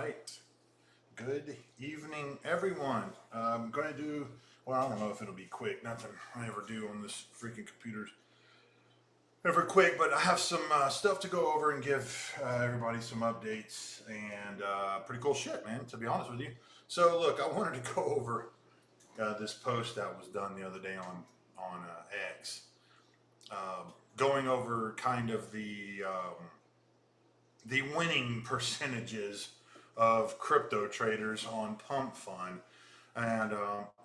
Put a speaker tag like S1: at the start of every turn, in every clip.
S1: right. Good evening, everyone. I'm going to do, well, I don't know if it'll be quick. Nothing I ever do on this freaking computer's ever quick, but I have some stuff to go over and give everybody some updates and pretty cool shit, man, to be honest with you. So, look, I wanted to go over this post that was done the other day on X, going over kind of the winning percentages of crypto traders on Pump Fund. And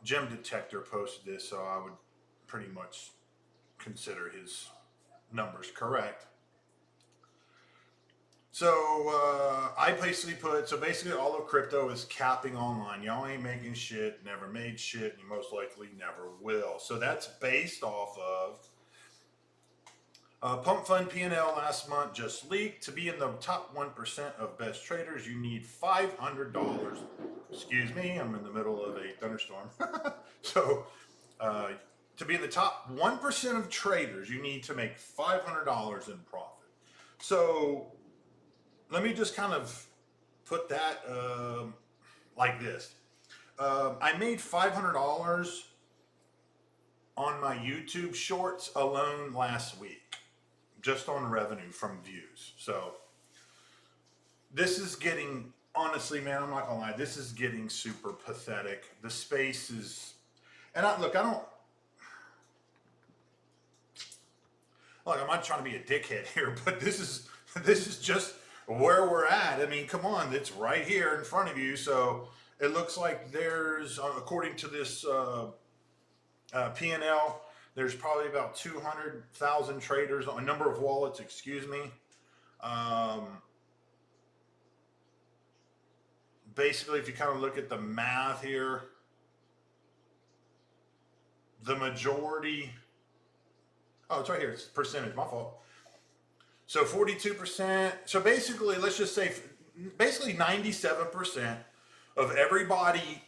S1: Gem Detector posted this, so I would pretty much consider his numbers correct. So I basically basically all of crypto is capping online. Y'all ain't making shit, never made shit, and you most likely never will. So that's based off of Pump Fund P&L last month just leaked. To be in the top 1% of best traders, you need $500. Excuse me, I'm in the middle of a thunderstorm. So, to be in the top 1% of traders, you need to make $500 in profit. So, let me just kind of put that like this. I made $500 on my YouTube shorts alone last week, just on revenue from views. So this is getting, honestly, man, I'm not gonna lie, this is getting super pathetic. The space is, and I'm not trying to be a dickhead here, but this is just where we're at. I mean, come on, it's right here in front of you. So it looks like there's, according to this P&L, there's probably about 200,000 traders, a number of wallets, excuse me. Basically, if you kind of look at the math here, the majority, oh, it's right here, it's percentage, my fault. So 42%, so basically, let's just say, basically 97% of everybody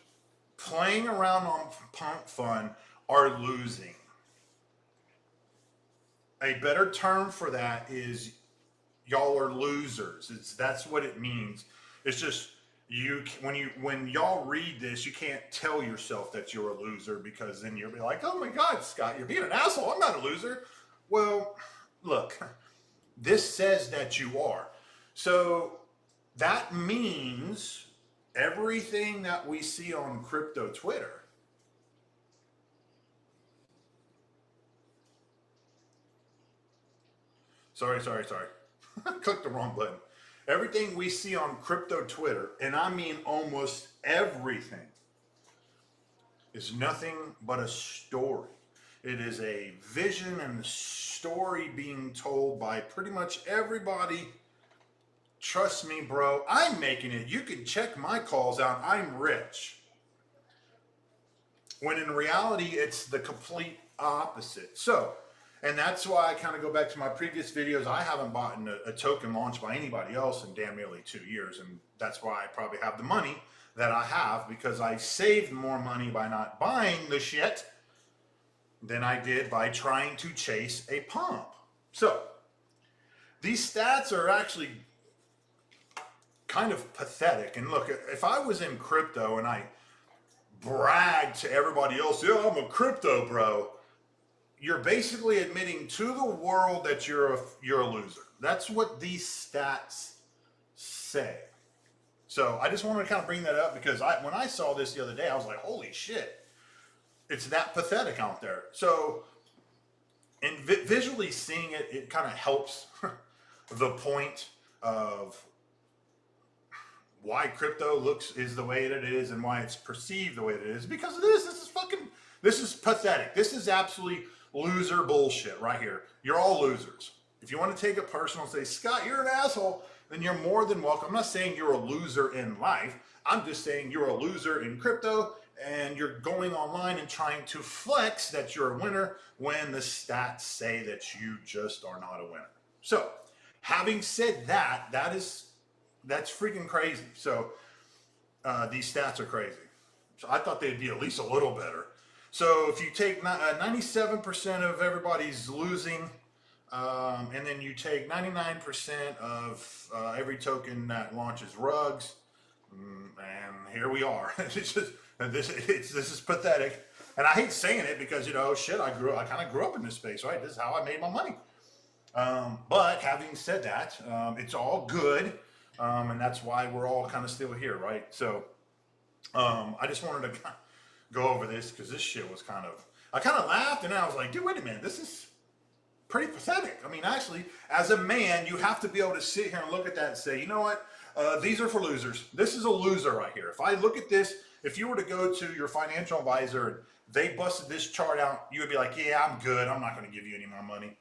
S1: playing around on Pump Fund are losing. A better term for that is y'all are losers. That's what it means. It's just when y'all read this, you can't tell yourself that you're a loser, because then you'll be like, oh my God, Scott, you're being an asshole. I'm not a loser. Well, look, this says that you are. So that means everything that we see on crypto Twitter, Sorry. Clicked the wrong button. Everything we see on crypto Twitter, and I mean almost everything, is nothing but a story. It is a vision and a story being told by pretty much everybody. Trust me, bro, I'm making it. You can check my calls out. I'm rich. When in reality, it's the complete opposite. So, and that's why I kind of go back to my previous videos. I haven't bought a token launched by anybody else in damn nearly 2 years. And that's why I probably have the money that I have, because I saved more money by not buying the shit than I did by trying to chase a pump. So these stats are actually kind of pathetic. And look, if I was in crypto and I bragged to everybody else, yeah, I'm a crypto bro, you're basically admitting to the world that you're a loser. That's what these stats say. So I just wanted to kind of bring that up, because when I saw this the other day, I was like, holy shit, it's that pathetic out there. So, and visually seeing it, it kind of helps the point of why crypto is the way that it is and why it's perceived the way that it is, because of this. This is pathetic. This is absolutely loser bullshit right here. You're all losers. If you want to take it personal and say, Scott, you're an asshole, then you're more than welcome. I'm not saying you're a loser in life. I'm just saying you're a loser in crypto, and you're going online and trying to flex that you're a winner when the stats say that you just are not a winner. So, having said that, that's freaking crazy. So, these stats are crazy. So I thought they'd be at least a little better. So if you take 97% of everybody's losing, and then you take 99% of every token that launches rugs, And here we are. This is pathetic. And I hate saying it because, shit, I kind of grew up in this space, right? This is how I made my money. But having said that, it's all good. And that's why we're all kind of still here, right? So I just wanted to go over this because this shit was I kind of laughed and I was like, dude, wait a minute, this is pretty pathetic. I mean, actually, as a man, you have to be able to sit here and look at that and say, you know what? These are for losers. This is a loser right here. If I look at this, if you were to go to your financial advisor and they busted this chart out, you would be like, yeah, I'm good. I'm not going to give you any more money.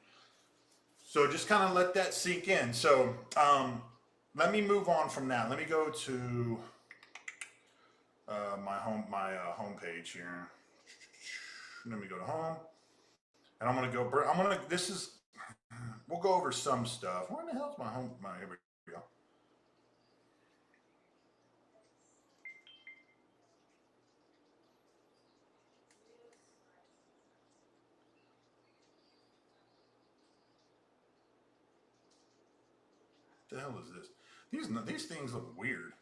S1: So just kind of let that sink in. So let me move on from that. Let me go to my home page here. Let me go to home, and I'm gonna go. We'll go over some stuff. Where the hell's my home? Here we go. What the hell is this? These things look weird.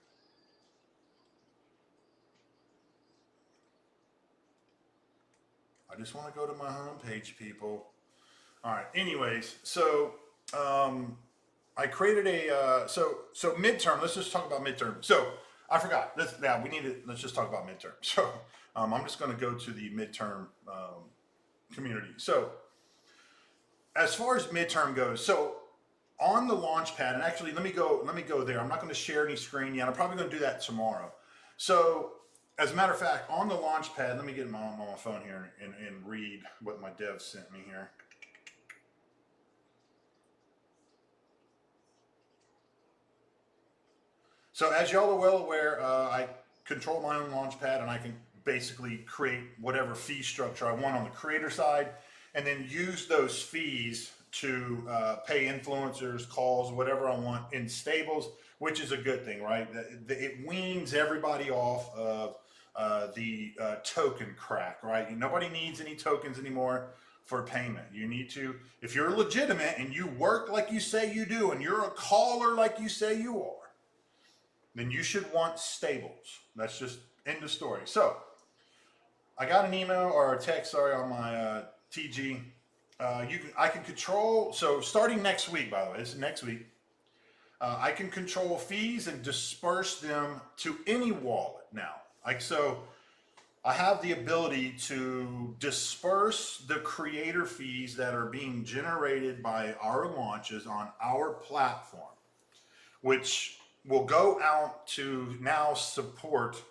S1: I just want to go to my home page, people. All right. Anyways, so I created so midterm. Let's just talk about midterm. So I forgot. Let's just talk about midterm. So I'm just going to go to the midterm community. So as far as midterm goes, so on the launch pad, and actually let me go there. I'm not going to share any screen yet. I'm probably going to do that tomorrow. So as a matter of fact, on the launch pad, let me get on my phone here and read what my dev sent me here. So as y'all are well aware, I control my own launch pad and I can basically create whatever fee structure I want on the creator side and then use those fees to pay influencers, calls, whatever I want in stables, which is a good thing, right? It weans everybody off of the token crack, right? Nobody needs any tokens anymore for payment. You need to, if you're legitimate and you work like you say you do and you're a caller like you say you are, then you should want stables. That's just end of story. So I got an email or a text, sorry, on my TG. I can control. So starting next week, by the way, this is next week. I can control fees and disperse them to any wallet now. So I have the ability to disperse the creator fees that are being generated by our launches on our platform, which will go out to now support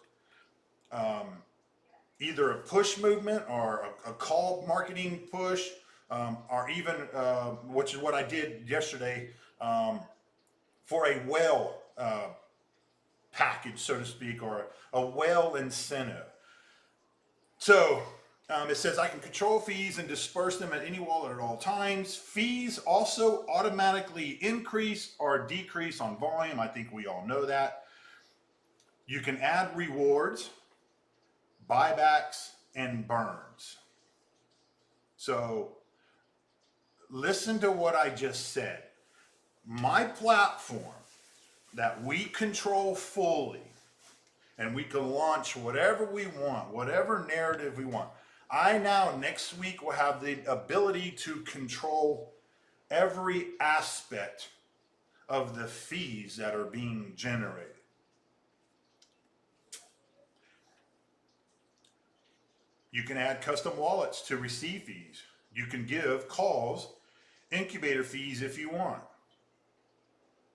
S1: either a push movement or a call marketing push, or even, which is what I did yesterday, for a whale package, so to speak, or a whale incentive. So it says I can control fees and disperse them at any wallet at all times. Fees also automatically increase or decrease on volume. I think we all know that. You can add rewards, buybacks, and burns. So listen to what I just said. My platform that we control fully, and we can launch whatever we want, whatever narrative we want. I now, next week, will have the ability to control every aspect of the fees that are being generated. You can add custom wallets to receive fees. You can give calls, incubator fees if you want.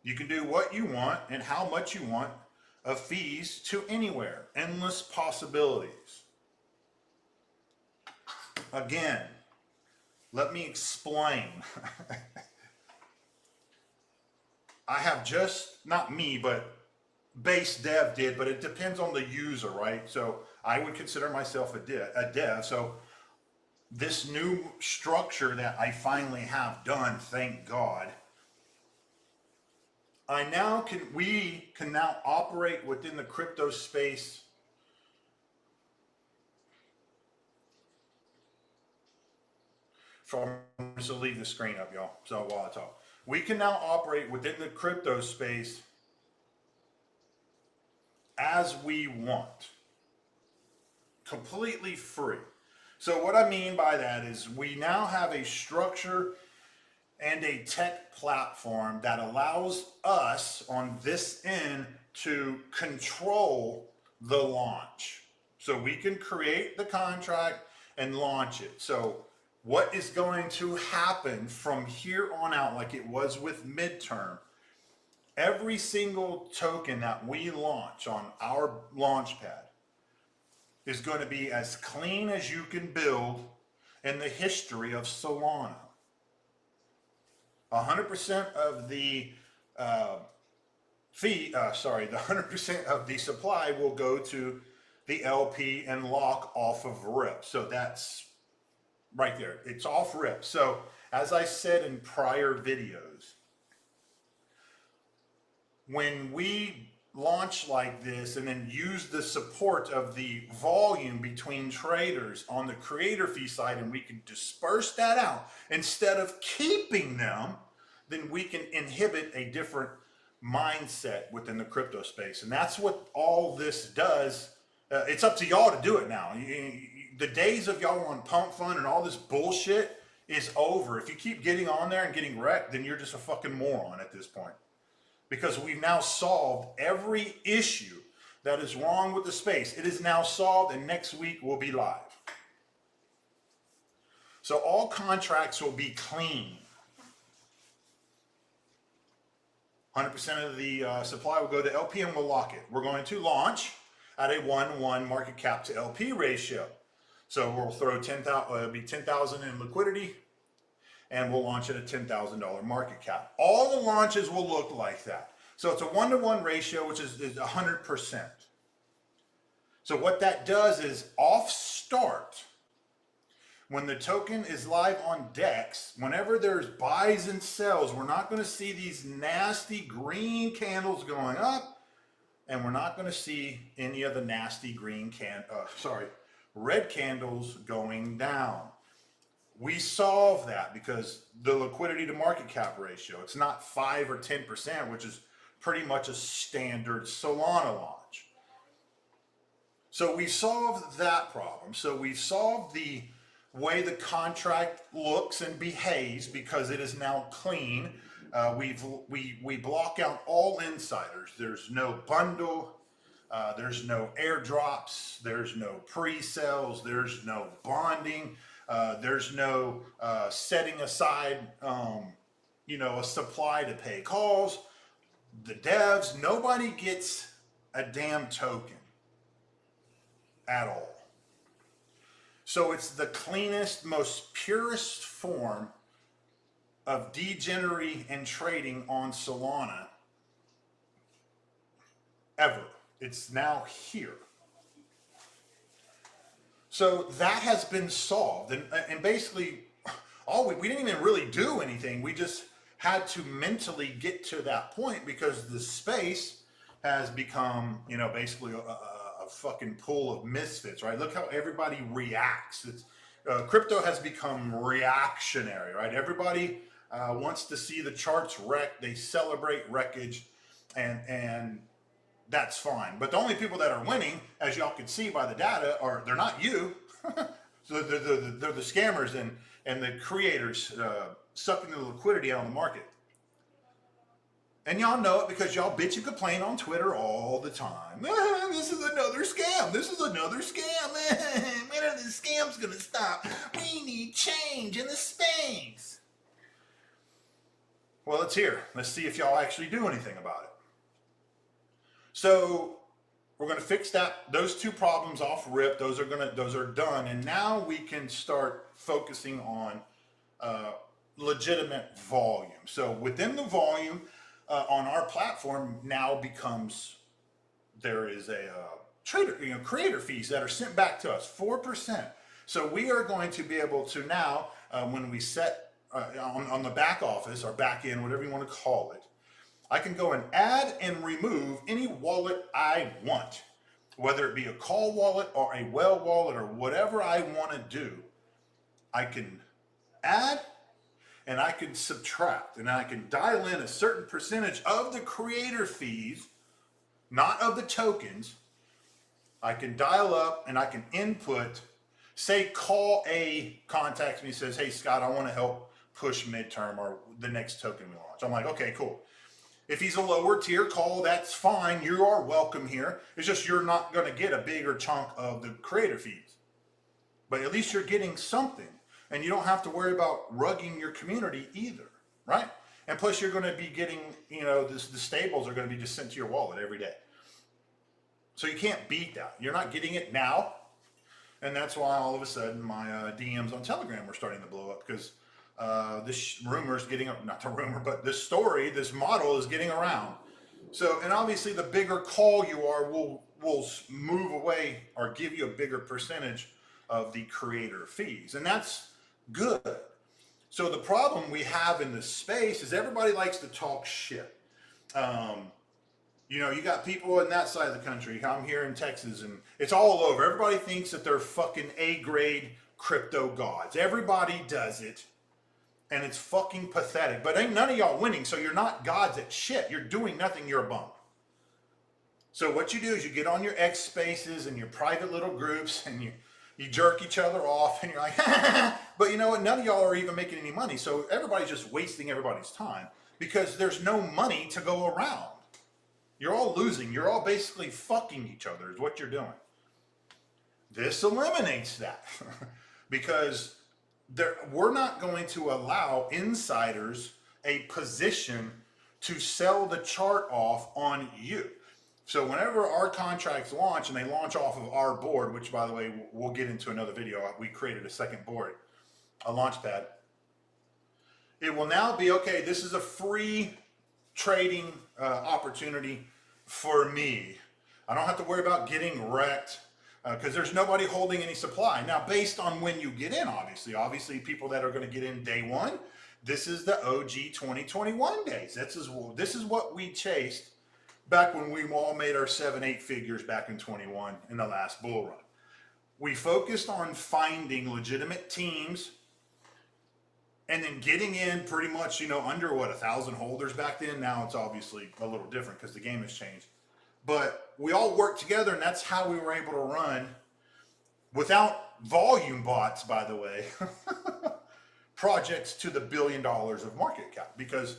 S1: You can do what you want and how much you want of fees to anywhere. Endless possibilities. Again, let me explain. I have not me, but base dev did, but it depends on the user, right? So I would consider myself a dev. So this new structure that I finally have done, thank God, we can now operate within the crypto space. So leave the screen up, y'all. So while I talk, we can now operate within the crypto space as we want, completely free. So what I mean by that is we now have a structure and a tech platform that allows us on this end to control the launch. So we can create the contract and launch it. So what is going to happen from here on out, like it was with midterm, every single token that we launch on our launch pad is going to be as clean as you can build in the history of Solana. 100% of the the 100% of the supply will go to the LP and lock off of RIP. So that's right there. It's off RIP. So as I said in prior videos, when we launch like this and then use the support of the volume between traders on the creator fee side, and we can disperse that out instead of keeping them, then we can inhibit a different mindset within the crypto space. And that's what all this does. It's up to y'all to do it now. The days of y'all on pump fund and all this bullshit is over. If you keep getting on there and getting wrecked, then you're just a fucking moron at this point. Because we've now solved every issue that is wrong with the space. It is now solved, and next week we'll be live. So all contracts will be clean. 100% of the supply will go to LP and we'll lock it. We're going to launch at a 1-1 market cap to LP ratio. So we'll throw 10,000, it'll be 10,000 in liquidity, and we'll launch at a $10,000 market cap. All the launches will look like that. So it's a 1-to-1 ratio, which is 100%. So what that does is off start, when the token is live on DEX, whenever there's buys and sells, we're not going to see these nasty green candles going up, and we're not going to see any of the nasty red candles going down. We solve that because the liquidity to market cap ratio, it's not 5 or 10%, which is pretty much a standard Solana launch. So we solved that problem. So we solved the way the contract looks and behaves because it is now clean. We block out all insiders. There's no bundle. There's no airdrops. There's no pre-sales. There's no bonding. There's no setting aside, a supply to pay calls. The devs, nobody gets a damn token at all. So it's the cleanest, most purest form of degenerate and trading on Solana ever. It's now here. So that has been solved. And basically, we didn't even really do anything. We just had to mentally get to that point because the space has become, basically a fucking pool of misfits, right? Look how everybody reacts. Crypto has become reactionary, right? Everybody wants to see the charts wreck. They celebrate wreckage, and that's fine. But the only people that are winning, as y'all can see by the data, they're not you. So they're the scammers and the creators sucking the liquidity out of the market. And y'all know it because y'all bitch and complain on Twitter all the time. This is another scam. This is another scam. When are the scams going to stop? We need change in the space. Well, it's here. Let's see if y'all actually do anything about it. So we're going to fix those two problems off rip. Those are done. And now we can start focusing on legitimate volume. So within the volume, on our platform now there is a creator fees that are sent back to us, 4%. So we are going to be able to now, when we set on the back office or back end, whatever you want to call it, I can go and add and remove any wallet I want, whether it be a call wallet or a well wallet or whatever I want to do. I can add and I can subtract, and I can dial in a certain percentage of the creator fees not of the tokens. I can dial up and I can input, say call A contacts me, says, hey Scott, I want to help push midterm or the next token we launch. I'm like, okay, cool. If he's a lower tier call, that's fine. You are welcome here. It's just you're not going to get a bigger chunk of the creator fees. But at least you're getting something. And you don't have to worry about rugging your community either, right? And plus you're going to be getting, the stables are going to be just sent to your wallet every day. So you can't beat that. You're not getting it now. And that's why all of a sudden my DMs on Telegram are starting to blow up, because this rumor is getting, not the rumor, but this story, this model is getting around. So, and obviously the bigger call you are will move away or give you a bigger percentage of the creator fees. And that's good. So the problem we have in this space is everybody likes to talk shit. You got people in that side of the country. I'm here in Texas, and it's all over. Everybody thinks that they're fucking A-grade crypto gods. Everybody does it, and it's fucking pathetic. But ain't none of y'all winning, so you're not gods at shit. You're doing nothing. You're a bum. So what you do is you get on your X spaces and your private little groups, and you jerk each other off, and you're like, but you know what? None of y'all are even making any money. So everybody's just wasting everybody's time because there's no money to go around. You're all losing. You're all basically fucking each other is what you're doing. This eliminates that because we're not going to allow insiders a position to sell the chart off on you. So whenever our contracts launch and they launch off of our board, which by the way, we'll get into another video. We created a second board, a launch pad. It will now be, okay, this is a free trading opportunity for me. I don't have to worry about getting wrecked because there's nobody holding any supply. Now, based on when you get in, obviously people that are going to get in day one, this is the OG 2021 days. This is what we chased back when we all made our 7-8 figures back in 21 in the last bull run. We focused on finding legitimate teams and then getting in pretty much, under 1,000 holders back then. Now it's obviously a little different because the game has changed. But we all worked together, and that's how we were able to run without volume bots, by the way, projects to the $1 billion of market cap, because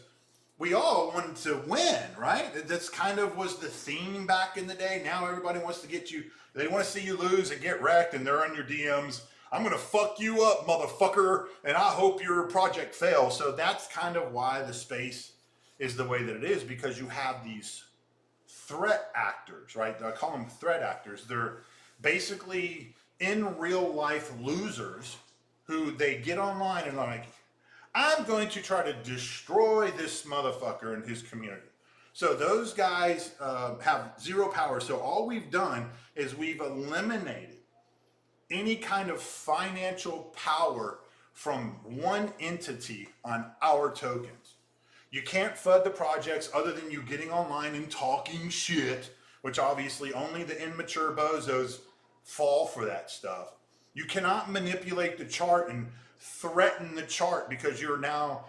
S1: we all wanted to win, right? That's kind of was the theme back in the day. Now everybody wants to get you, they want to see you lose and get wrecked, and they're on your DMs. I'm going to fuck you up, motherfucker, and I hope your project fails. So that's kind of why the space is the way that it is, because you have these threat actors, right? I call them threat actors. They're basically in real life losers who they get online and like, I'm going to try to destroy this motherfucker and his community. So those guys have zero power. So all we've done is we've eliminated any kind of financial power from one entity on our tokens. You can't FUD the projects other than you getting online and talking shit, which obviously only the immature bozos fall for that stuff. You cannot manipulate the chart and threaten the chart because you're now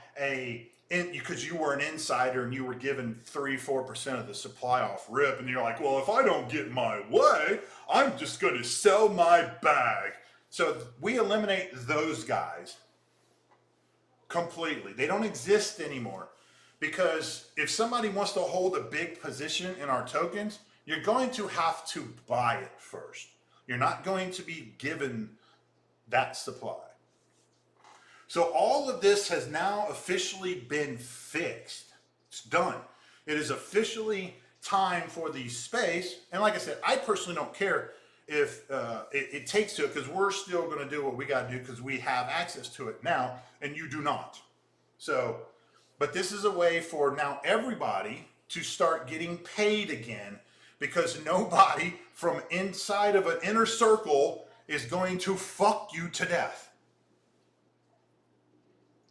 S1: because you were an insider and you were given 3-4% of the supply off rip, and you're like, well, if I don't get my way, I'm just going to sell my bag. So we eliminate those guys completely. They don't exist anymore, because if somebody wants to hold a big position in our tokens, you're going to have to buy it first. You're not going to be given that supply. So all of this has now officially been fixed. It's done. It is officially time for the space. And like I said, I personally don't care if it takes to it, because we're still going to do what we got to do because we have access to it now and you do not. So, but this is a way for now everybody to start getting paid again, because nobody from inside of an inner circle is going to fuck you to death.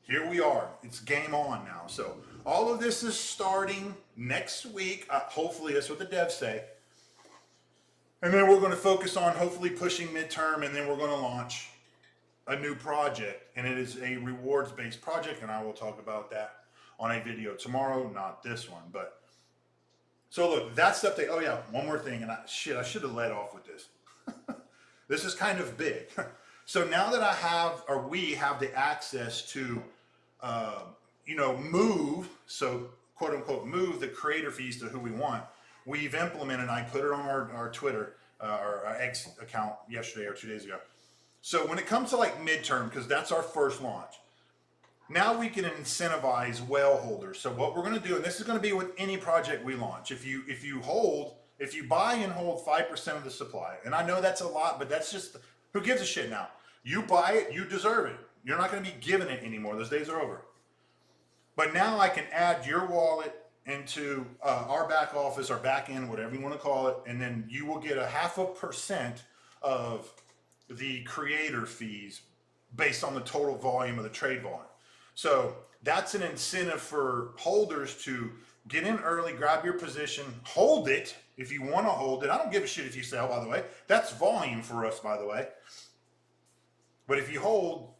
S1: Here we are. It's game on now. So all of this is starting next week. Hopefully that's what the devs say. And then we're going to focus on hopefully pushing midterm, and then we're going to launch a new project. And it is a rewards-based project, and I will talk about that on a video tomorrow, not this one. But So look, that's the update. Oh yeah, one more thing, and I should have led off with this. This is kind of big. So now that we have the access to, uh, move, so quote unquote, move the creator fees to who we want. We've implemented. I put it on our Twitter, our X account yesterday or 2 days ago. So when it comes to like midterm, because that's our first launch, now we can incentivize whale holders. So what we're going to do, and this is going to be with any project we launch. If you buy and hold 5% of the supply, and I know that's a lot, but that's just, who gives a shit now? You buy it, you deserve it. You're not going to be given it anymore. Those days are over. But now I can add your wallet into our back office, our back end, whatever you want to call it, and then you will get a 0.5% of the creator fees based on the total volume of the trade volume. So that's an incentive for holders to get in early, grab your position, hold it if you want to hold it. I don't give a shit if you sell, by the way. That's volume for us, by the way. But if you hold,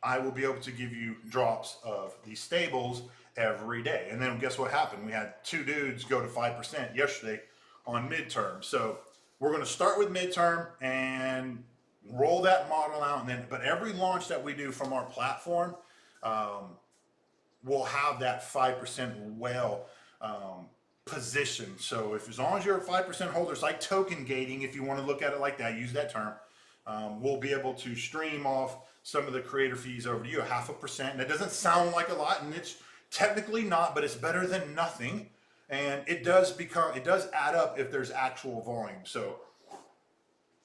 S1: I will be able to give you drops of these stables every day. And then guess what happened? We had 2 dudes go to 5% yesterday on midterm. So we're going to start with midterm and roll that model out. And then, but every launch that we do from our platform, we'll have that 5% whale position. So if, as long as you're a 5% holder, it's like token gating, if you want to look at it like that, use that term. We'll be able to stream off some of the creator fees over to you, 0.5%. And it doesn't sound like a lot, and it's technically not, but it's better than nothing. And it does add up if there's actual volume. So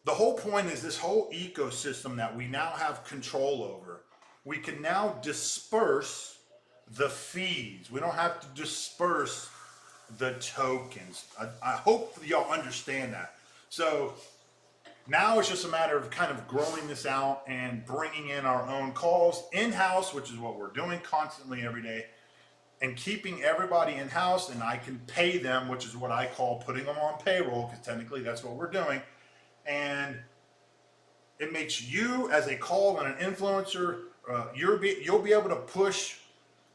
S1: the whole point is this whole ecosystem that we now have control over. We can now disperse the fees. We don't have to disperse the tokens. I hope y'all understand that. So now it's just a matter of kind of growing this out and bringing in our own calls in-house, which is what we're doing constantly every day, and keeping everybody in-house, and I can pay them, which is what I call putting them on payroll, because technically that's what we're doing. And it makes you as a call and an influencer, you'll be able to push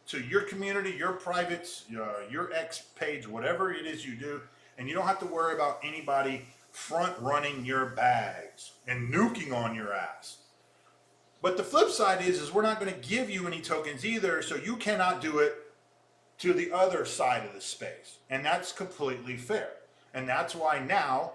S1: to your community, your privates, your X page, whatever it is you do, and you don't have to worry about anybody front running your bags and nuking on your ass. But the flip side is we're not going to give you any tokens either, so you cannot do it to the other side of the space, and that's completely fair. And that's why now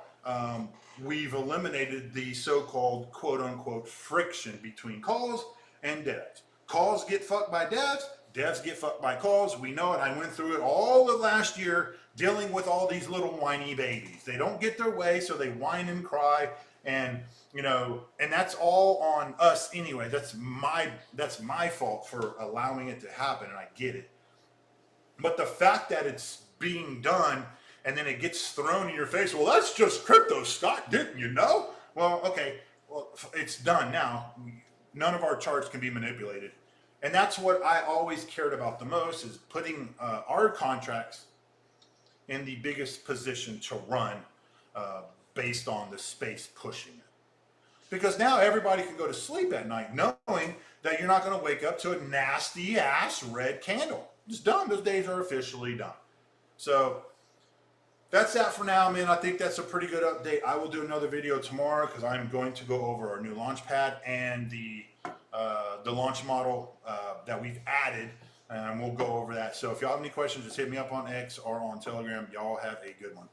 S1: we've eliminated the so-called quote-unquote friction between calls and devs. Calls get fucked by devs, devs get fucked by calls. We know it. I went through it all of last year dealing with all these little whiny babies. They don't get their way, so they whine and cry, and and that's all on us anyway. That's my fault for allowing it to happen, and I get it. But the fact that it's being done and then it gets thrown in your face, well, that's just crypto, Scott, didn't you know? Well, okay, well, it's done now. None of our charts can be manipulated. And that's what I always cared about the most, is putting our contracts in the biggest position to run based on the space pushing it. Because now everybody can go to sleep at night knowing that you're not going to wake up to a nasty ass red candle. It's done. Those days are officially done. So that's that for now, man. I think that's a pretty good update. I will do another video tomorrow because I'm going to go over our new launch pad and the launch model that we've added, and we'll go over that. So if y'all have any questions, just hit me up on X or on Telegram. Y'all have a good one.